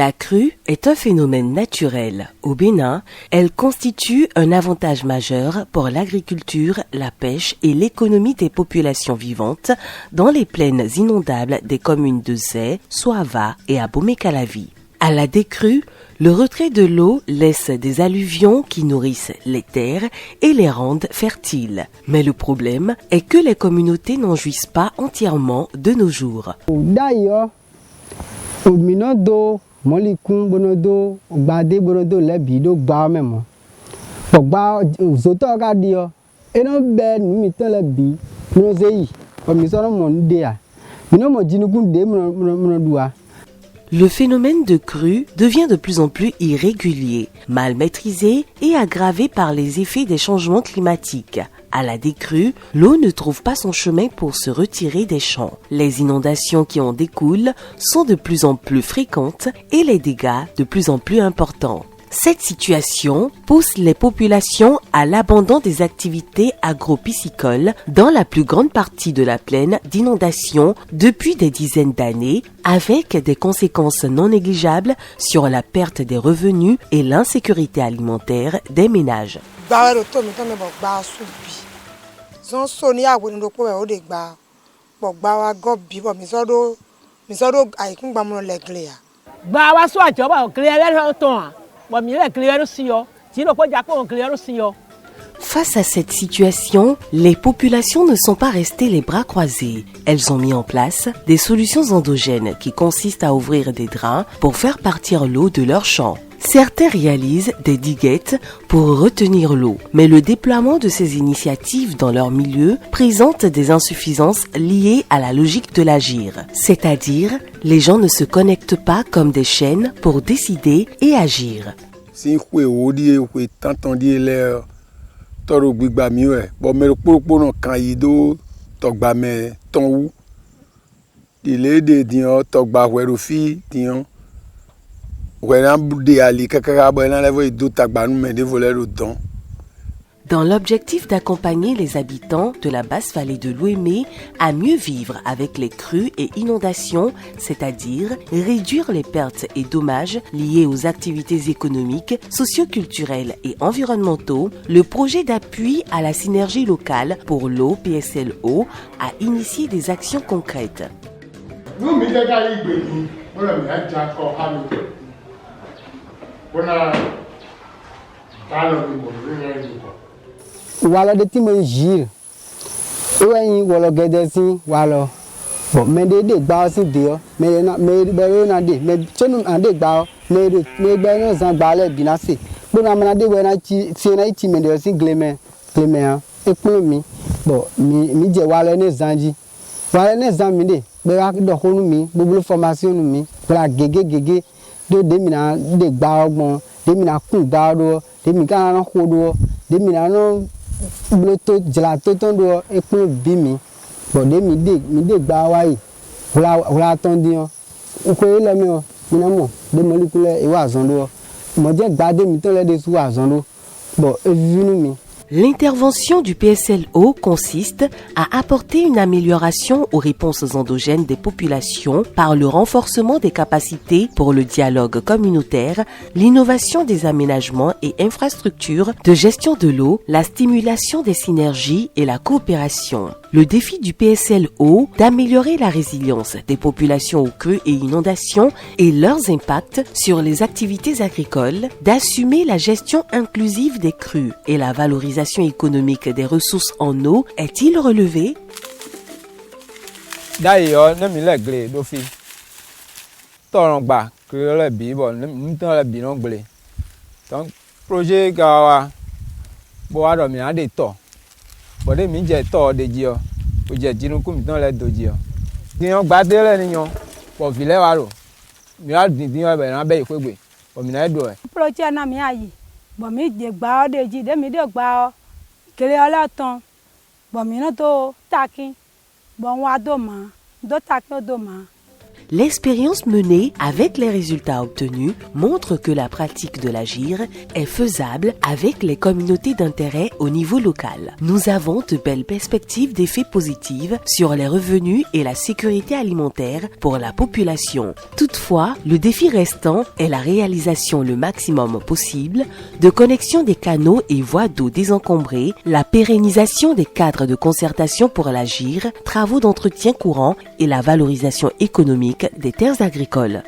La crue est un phénomène naturel. Au Bénin, elle constitue un avantage majeur pour l'agriculture, la pêche et l'économie des populations vivantes dans les plaines inondables des communes de Zé, Soava et Abomey-Calavi. À la décrue, le retrait de l'eau laisse des alluvions qui nourrissent les terres et les rendent fertiles. Mais le problème est que les communautés n'en jouissent pas entièrement de nos jours. D'ailleurs, au Minodo, Molikun, Bonodo, Bade, Bonodo, Lebido, Barmemo. Pogba, Zotogadio, et non bed, Mitelebi, Nosei, comme nous sommes mon dea. Minomo Jinukun de Monodua. Le phénomène de crue devient de plus en plus irrégulier, mal maîtrisé et aggravé par les effets des changements climatiques. À la décrue, l'eau ne trouve pas son chemin pour se retirer des champs. Les inondations qui en découlent sont de plus en plus fréquentes et les dégâts de plus en plus importants. Cette situation pousse les populations à l'abandon des activités agro-piscicoles dans la plus grande partie de la plaine d'inondation depuis des dizaines d'années, avec des conséquences non négligeables sur la perte des revenus et l'insécurité alimentaire des ménages. Face à cette situation, les populations ne sont pas restées les bras croisés. Elles ont mis en place des solutions endogènes qui consistent à ouvrir des drains pour faire partir l'eau de leurs champs. Certains réalisent des diguettes pour retenir l'eau, mais le déploiement de ces initiatives dans leur milieu présente des insuffisances liées à la logique de l'agir. C'est-à-dire, les gens ne se connectent pas comme des chaînes pour décider et agir. Dans l'objectif d'accompagner les habitants de la basse vallée de l'Ouémé à mieux vivre avec les crues et inondations, c'est-à-dire réduire les pertes et dommages liés aux activités économiques, socio-culturelles et environnementaux, le projet d'appui à la synergie locale pour l'eau PSLO a initié des actions concrètes. Voilà de timon gir. Ouai wala gedesi wala. Bon mais de ba si de mais na de mais chenu ande ba mais ba no zan ba le binase. Bo na mana de we na ti me de si gleme a e pon mi. Bon mi je wala ne zanji. Wala ne zan mi de be wa do honu mi bubulu formation mi. Wala gege de mina de gba ogbon de mina kun gba do de mi kan na hodo de mina no bloto gelato tondo e pon bi mi bo de mi de gba wa yi wala tondi o ko ile mi o mina mo de molecule e wa zondo mo je gba de mi to le de su wa zondo bo e vinu mi. L'intervention du PSLO consiste à apporter une amélioration aux réponses endogènes des populations par le renforcement des capacités pour le dialogue communautaire, l'innovation des aménagements et infrastructures de gestion de l'eau, la stimulation des synergies et la coopération. Le défi du PSLO d'améliorer la résilience des populations aux crues et inondations et leurs impacts sur les activités agricoles, d'assumer la gestion inclusive des crues et la valorisation économique des ressources en eau est-il relevé? D'ailleurs, ne me l'aigle d'offi. Torongba, que le bibo, ne le binongle. Donc, projet Gawa, boire mi a des torts. Bon, des midgets torts de Dio, ou j'ai dit nous comme dans les dodio. Dion badé les nions, pour viler walo. Mira dion ben abe kwegbe. Pour mi na do e. Projet na mi ayi. Bon mi de gba o de ji de mi de gba o kele ala ton bon mi no to takin bon wa do ma do takin do ma. L'expérience menée avec les résultats obtenus montre que la pratique de l'agir est faisable avec les communautés d'intérêt au niveau local. Nous avons de belles perspectives d'effets positifs sur les revenus et la sécurité alimentaire pour la population. Toutefois, le défi restant est la réalisation le maximum possible de connexion des canaux et voies d'eau désencombrées, la pérennisation des cadres de concertation pour l'agir, travaux d'entretien courant et la valorisation économique des terres agricoles.